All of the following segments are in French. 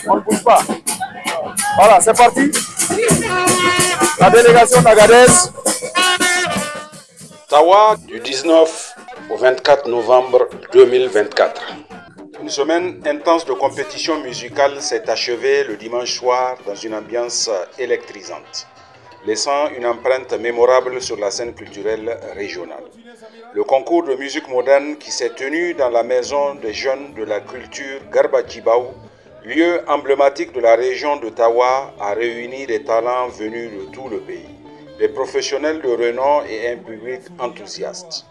On ne bouge pas. Voilà, c'est parti. La délégation d'Agadez. Tawa du 19 au 24 novembre 2024. Une semaine intense de compétition musicale s'est achevée le dimanche soir dans une ambiance électrisante, laissant une empreinte mémorable sur la scène culturelle régionale. Le concours de musique moderne qui s'est tenu dans la maison des jeunes de la culture Garba Djibaou, lieu emblématique de la région de Tawa, a réuni des talents venus de tout le pays, des professionnels de renom et un public enthousiaste.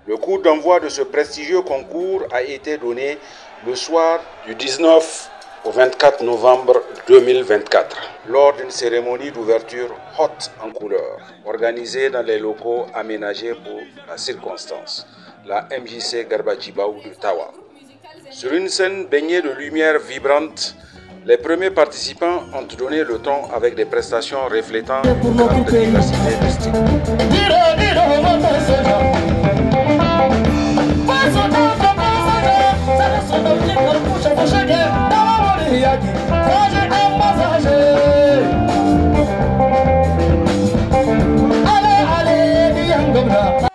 Le coup d'envoi de ce prestigieux concours a été donné le soir du 19 au 24 novembre 2024, lors d'une cérémonie d'ouverture haute en couleur, organisée dans les locaux aménagés pour la circonstance, la MJC Garba Djibaou de Tawa. Sur une scène baignée de lumière vibrante, les premiers participants ont donné le ton avec des prestations reflétant une grande diversité de styles.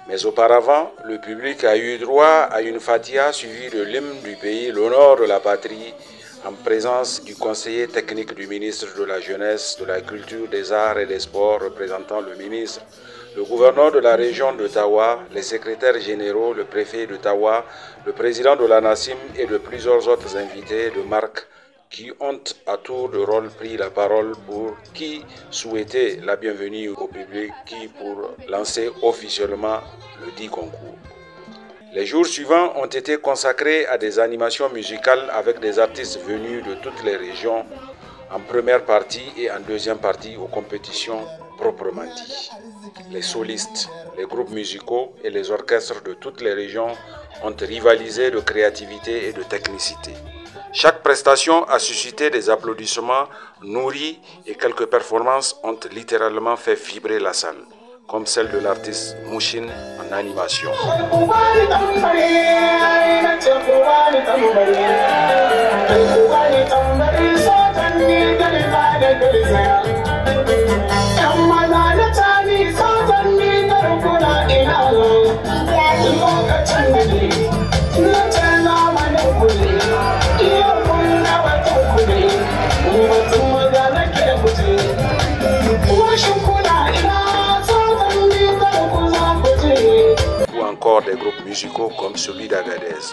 Mais auparavant, le public a eu droit à une fatia suivie de l'hymne du pays, l'honneur de la patrie, en présence du conseiller technique du ministre de la Jeunesse, de la Culture, des Arts et des Sports représentant le ministre, le gouverneur de la région de Tawa, les secrétaires généraux, le préfet de Tawa, le président de la NACIM et de plusieurs autres invités de marque qui ont à tour de rôle pris la parole pour qui souhaitait la bienvenue au public, qui pour lancer officiellement le dit concours. Les jours suivants ont été consacrés à des animations musicales avec des artistes venus de toutes les régions en première partie et en deuxième partie aux compétitions proprement dit. Les solistes, les groupes musicaux et les orchestres de toutes les régions ont rivalisé de créativité et de technicité. Chaque prestation a suscité des applaudissements nourris et quelques performances ont littéralement fait vibrer la salle, comme celle de l'artiste Mouchine en animation. Ou encore des groupes musicaux comme celui d'Agadez.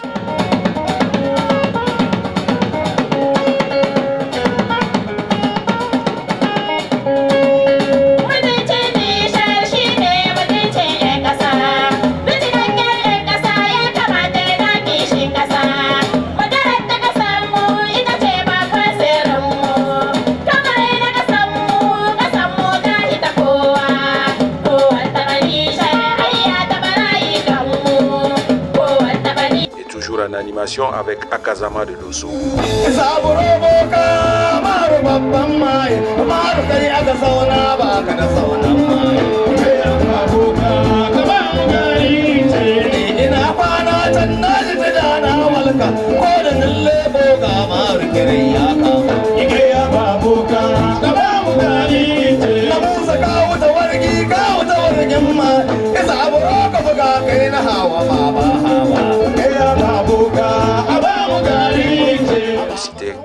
En animation avec Akazama de Dosso.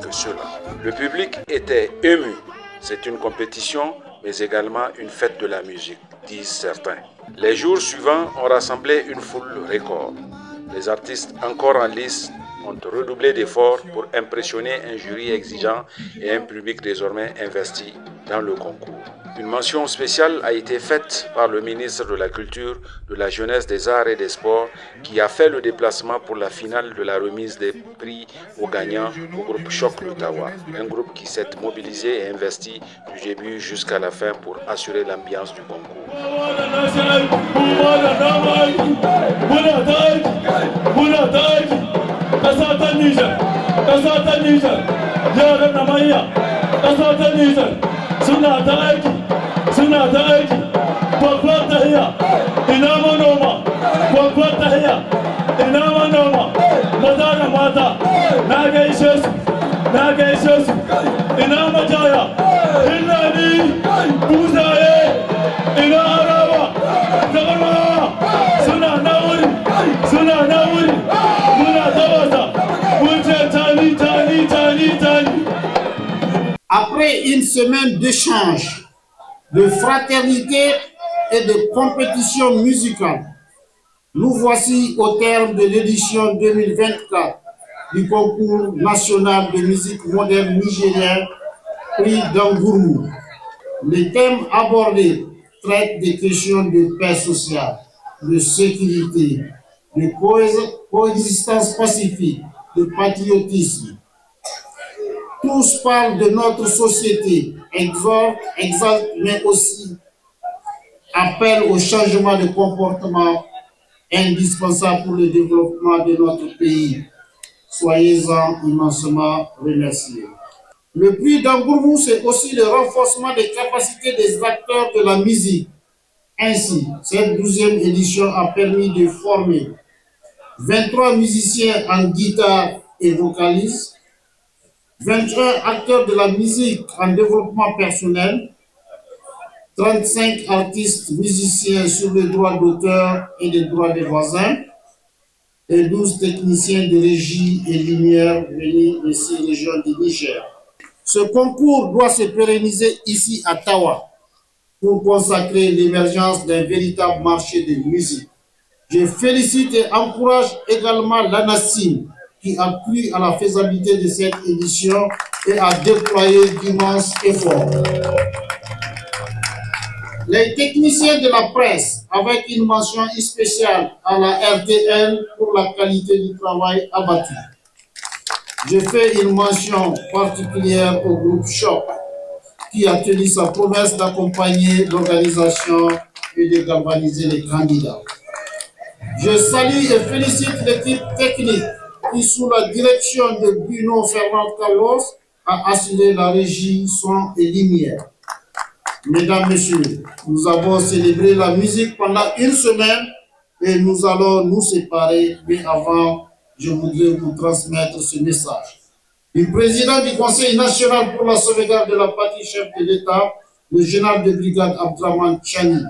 Que cela. Le public était ému. C'est une compétition, mais également une fête de la musique, disent certains. Les jours suivants ont rassemblé une foule record. Les artistes encore en lice ont redoublé d'efforts pour impressionner un jury exigeant et un public désormais investi dans le concours. Une mention spéciale a été faite par le ministre de la Culture, de la Jeunesse, des Arts et des Sports qui a fait le déplacement pour la finale de la remise des prix aux gagnants au groupe Choc le Tawa, un groupe qui s'est mobilisé et investi du début jusqu'à la fin pour assurer l'ambiance du concours. Suna ta aiki, babbar tahiya, ina manoma, babbar tahiya, ina manoma, maza da mata, na gaishe su, same su ina majaya ina ni buzaye ina arawa zagara suna na wuri muna tawasa mun ce tani tani tani tani. Après une semaine d'échanges, de fraternité et de compétition musicale, nous voici au terme de l'édition 2024 du concours national de musique moderne nigérien, prix d'Angourmou. Les thèmes abordés traitent des questions de paix sociale, de sécurité, de coexistence pacifique, de patriotisme. Tous parlent de notre société, exaltent, mais aussi appellent au changement de comportement indispensable pour le développement de notre pays. Soyez-en immensement remerciés. Le prix d'Angourmou, c'est aussi le renforcement des capacités des acteurs de la musique. Ainsi, cette 12e édition a permis de former 23 musiciens en guitare et vocaliste, 21 acteurs de la musique en développement personnel, 35 artistes musiciens sur les droits d'auteur et les droits des voisins, et 12 techniciens de régie et lumière venus de ces régions du Niger. Ce concours doit se pérenniser ici à Tawa pour consacrer l'émergence d'un véritable marché de musique. Je félicite et encourage également l'ANACIM qui a pris à la faisabilité de cette édition et a déployé d'immenses efforts. Les techniciens de la presse, avec une mention spéciale à la RTL pour la qualité du travail abattu. Je fais une mention particulière au groupe Choc, qui a tenu sa promesse d'accompagner l'organisation et de galvaniser les candidats. Je salue et félicite l'équipe technique qui, sous la direction de Bruno Fernand Carlos, a assuré la régie son et lumière. Mesdames, Messieurs, nous avons célébré la musique pendant une semaine et nous allons nous séparer. Mais avant, je voudrais vous transmettre ce message. Le président du Conseil national pour la sauvegarde de la patrie, chef de l'État, le général de brigade Abdraman Chani,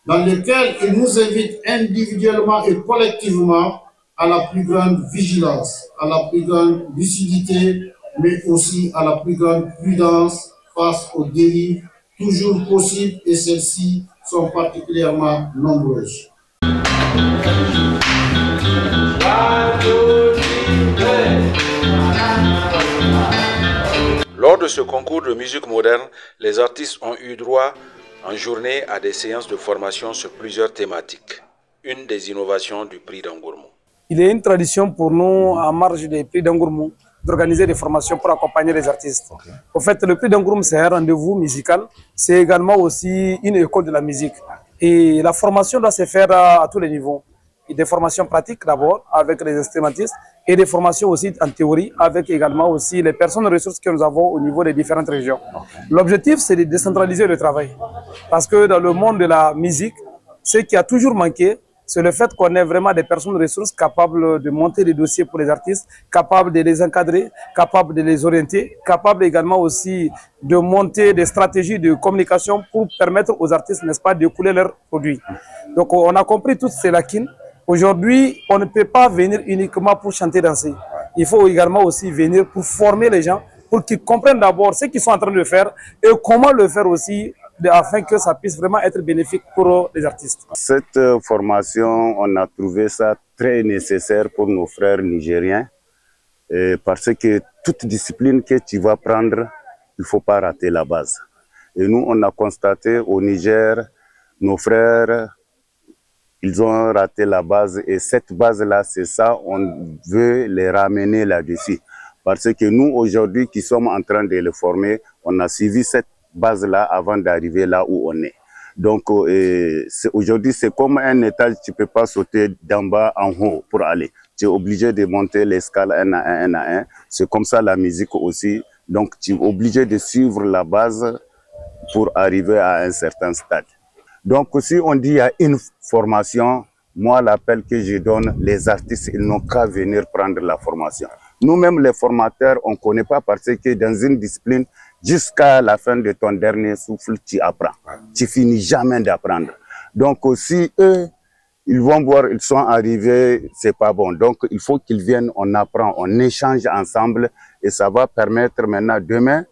dans lequel il nous invite individuellement et collectivement à la plus grande vigilance, à la plus grande lucidité, mais aussi à la plus grande prudence face aux dérives toujours possibles, et celles-ci sont particulièrement nombreuses. Lors de ce concours de musique moderne, les artistes ont eu droit en journée à des séances de formation sur plusieurs thématiques. Une des innovations du prix d'Angourmou. Il est une tradition pour nous, en marge des prix d'Angourmou, d'organiser des formations pour accompagner les artistes. En fait, le prix d'Angourmou, c'est un rendez-vous musical. C'est également aussi une école de la musique. Et la formation doit se faire à tous les niveaux. Et des formations pratiques d'abord, avec les instrumentistes, et des formations aussi en théorie, avec également aussi les personnes ressources que nous avons au niveau des différentes régions. L'objectif, c'est de décentraliser le travail. Parce que dans le monde de la musique, ce qui a toujours manqué, c'est le fait qu'on ait vraiment des personnes ressources capables de monter des dossiers pour les artistes, capables de les encadrer, capables de les orienter, capables également aussi de monter des stratégies de communication pour permettre aux artistes, n'est-ce pas, d'écouler leurs produits. Donc on a compris toutes ces lacunes. Aujourd'hui, on ne peut pas venir uniquement pour chanter, danser. Il faut également aussi venir pour former les gens, pour qu'ils comprennent d'abord ce qu'ils sont en train de faire et comment le faire aussi, afin que ça puisse vraiment être bénéfique pour les artistes. Cette formation, on a trouvé ça très nécessaire pour nos frères nigériens, parce que toute discipline que tu vas prendre, il ne faut pas rater la base. Et nous, on a constaté au Niger, nos frères, ils ont raté la base, et cette base-là, c'est ça, on veut les ramener là-dessus. Parce que nous, aujourd'hui, qui sommes en train de les former, on a suivi cette base-là avant d'arriver là où on est. Donc, aujourd'hui, c'est comme un étage, tu ne peux pas sauter d'en bas en haut pour aller. Tu es obligé de monter l'escale un à un. C'est comme ça la musique aussi. Donc, tu es obligé de suivre la base pour arriver à un certain stade. Donc, si on dit qu'il y a une formation, moi, l'appel que je donne, les artistes, ils n'ont qu'à venir prendre la formation. Nous-mêmes, les formateurs, on ne connaît pas parce que dans une discipline, jusqu'à la fin de ton dernier souffle, tu apprends. Tu finis jamais d'apprendre. Donc aussi, eux, ils vont voir, ils sont arrivés, c'est pas bon. Donc il faut qu'ils viennent, on apprend, on échange ensemble et ça va permettre maintenant, demain,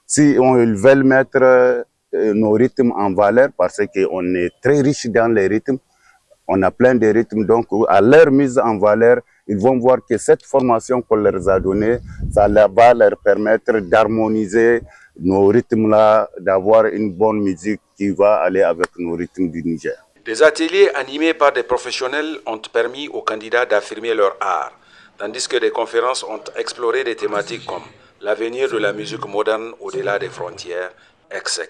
si on veut mettre nos rythmes en valeur, parce qu'on est très riche dans les rythmes, on a plein de rythmes, donc à leur mise en valeur, ils vont voir que cette formation qu'on leur a donnée, ça va leur permettre d'harmoniser nos rythmes-là, d'avoir une bonne musique qui va aller avec nos rythmes du Niger. Des ateliers animés par des professionnels ont permis aux candidats d'affirmer leur art, tandis que des conférences ont exploré des thématiques comme l'avenir de la musique moderne au-delà des frontières, etc.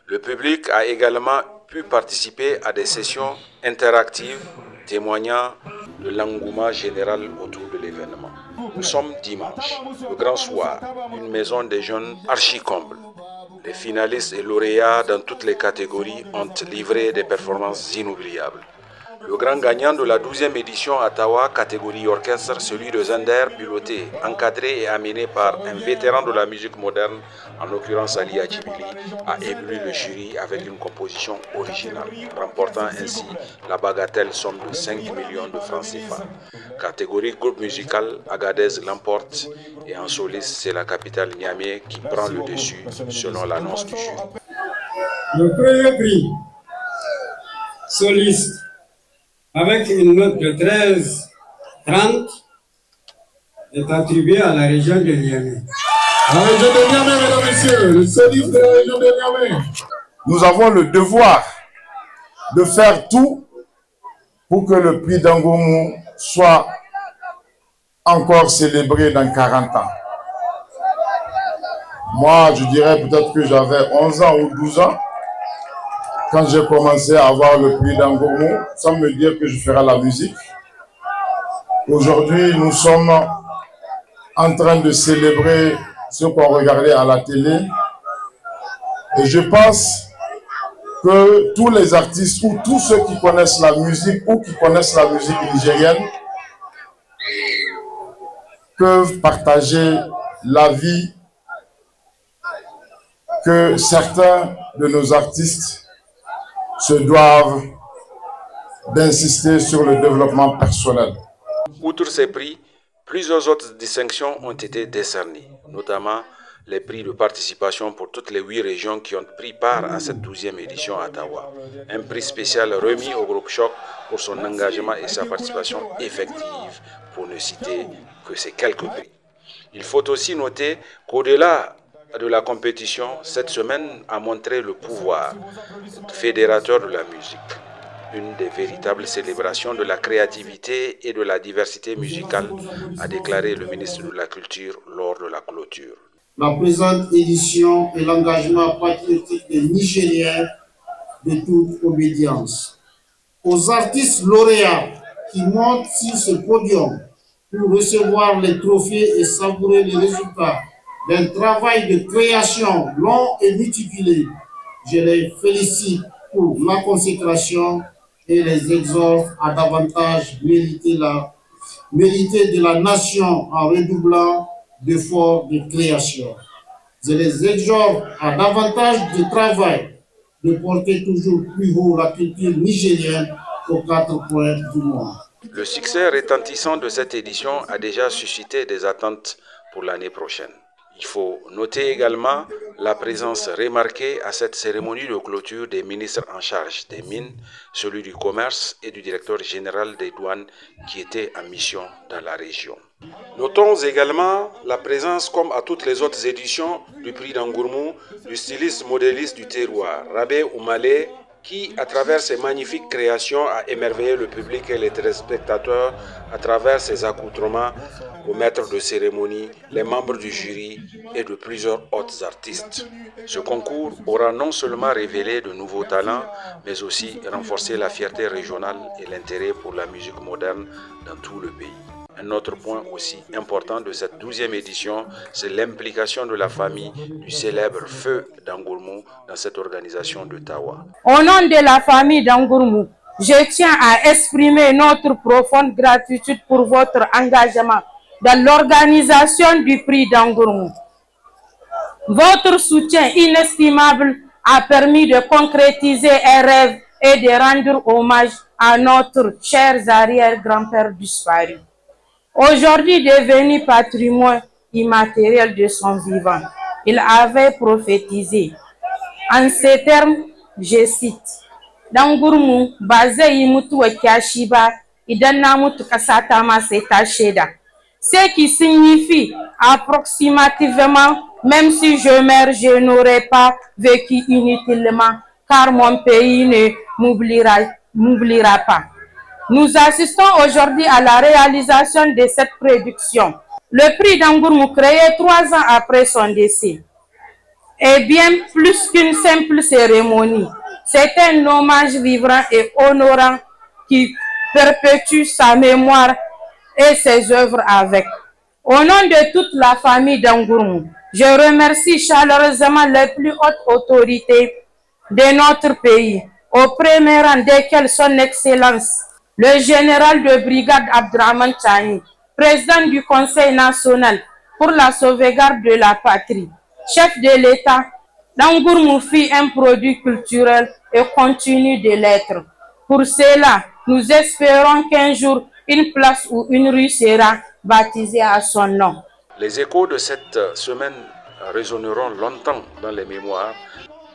Le public a également pu participer à des sessions interactives témoignant de l'engouement général autour de l'événement. Nous sommes dimanche, le grand soir, une maison des jeunes archi-comble. Les finalistes et lauréats dans toutes les catégories ont livré des performances inoubliables. Le grand gagnant de la 12e édition à Tawa, catégorie orchestre, celui de Zender, piloté, encadré et amené par un vétéran de la musique moderne, en l'occurrence Ali Adjibili, a ébloui le jury avec une composition originale, remportant ainsi la bagatelle somme de 5 millions de francs CFA. Catégorie groupe musical, Agadez l'emporte et en soliste, c'est la capitale Niamey qui prend le dessus selon l'annonce du jury. Le premier prix, soliste, avec une note de 13,30 est attribué à la région de Niamey. La région de Niamey, mesdames et messieurs, le soliste de la région de Niamey. Nous avons le devoir de faire tout pour que le prix d'Angoumou soit encore célébré dans 40 ans. Moi, je dirais peut-être que j'avais 11 ans ou 12 ans quand j'ai commencé à avoir le prix d'Angoumou, sans me dire que je ferais la musique. Aujourd'hui, nous sommes en train de célébrer ce qu'on regardait à la télé. Et je pense que tous les artistes ou tous ceux qui connaissent la musique ou qui connaissent la musique nigérienne peuvent partager l'avis que certains de nos artistes se doivent d'insister sur le développement personnel. Outre ces prix, plusieurs autres distinctions ont été décernées, notamment les prix de participation pour toutes les 8 régions qui ont pris part à cette 12e édition à Tawa. Un prix spécial remis au groupe Choc pour son engagement et sa participation effective, pour ne citer que ces quelques prix. Il faut aussi noter qu'au-delà de la compétition, cette semaine a montré le pouvoir fédérateur de la musique. Une des véritables célébrations de la créativité et de la diversité musicale, a déclaré le ministre de la Culture lors de la clôture. La présente édition est l'engagement patriotique des Nigériens de toute obédience. Aux artistes lauréats qui montent sur ce podium pour recevoir les trophées et savourer les résultats d'un travail de création long et méticuleux, je les félicite pour la consécration et les exhorte à davantage mériter de la nation en redoublant d'efforts de création. Je les exhorte à davantage de travail, de porter toujours plus haut la culture nigérienne aux 4 coins du monde. Le succès retentissant de cette édition a déjà suscité des attentes pour l'année prochaine. Il faut noter également la présence remarquée à cette cérémonie de clôture des ministres en charge des mines, celui du commerce et du directeur général des douanes qui étaient en mission dans la région. Notons également la présence, comme à toutes les autres éditions, du prix d'Angourmou, du styliste modéliste du terroir, Rabé Oumalé, qui, à travers ses magnifiques créations, a émerveillé le public et les téléspectateurs à travers ses accoutrements aux maîtres de cérémonie, les membres du jury et de plusieurs autres artistes. Ce concours aura non seulement révélé de nouveaux talents, mais aussi renforcé la fierté régionale et l'intérêt pour la musique moderne dans tout le pays. Un autre point aussi important de cette 12e édition, c'est l'implication de la famille du célèbre Feu d'Angourmou dans cette organisation de Tawa. Au nom de la famille d'Angourmou, je tiens à exprimer notre profonde gratitude pour votre engagement dans l'organisation du prix d'Angourmou. Votre soutien inestimable a permis de concrétiser un rêve et de rendre hommage à notre chers arrière-grand-père disparu, aujourd'hui devenu patrimoine immatériel de son vivant. Il avait prophétisé. En ces termes, je cite, Dangourmou, basé Imutu Kiashiba, Idanamutu Kasatama Setacheda. Ce qui signifie approximativement, même si je meurs, je n'aurai pas vécu inutilement, car mon pays ne m'oubliera pas. Nous assistons aujourd'hui à la réalisation de cette prédiction. Le prix d'Angourmou, créé 3 ans après son décès, est bien plus qu'une simple cérémonie. C'est un hommage vivant et honorant qui perpétue sa mémoire et ses œuvres avec. Au nom de toute la famille d'Angourmou, je remercie chaleureusement les plus hautes autorités de notre pays, au premier rang desquelles son Excellence, le général de brigade Abdraman Chani, président du Conseil national pour la sauvegarde de la patrie, chef de l'État. Dangourmou fut un produit culturel et continue de l'être. Pour cela, nous espérons qu'un jour, une place ou une rue sera baptisée à son nom. Les échos de cette semaine résonneront longtemps dans les mémoires,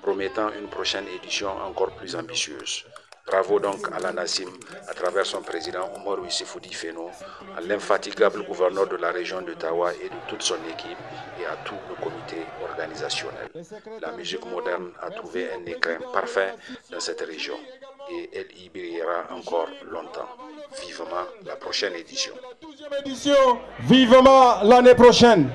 promettant une prochaine édition encore plus ambitieuse. Bravo donc à la Nassim, à travers son président Omar Wissefoudi Feno, à l'infatigable gouverneur de la région de Tawa et de toute son équipe et à tout le comité organisationnel. La musique moderne a trouvé un écrin parfait dans cette région et elle y brillera encore longtemps. Vivement la prochaine édition. Vivement l'année prochaine.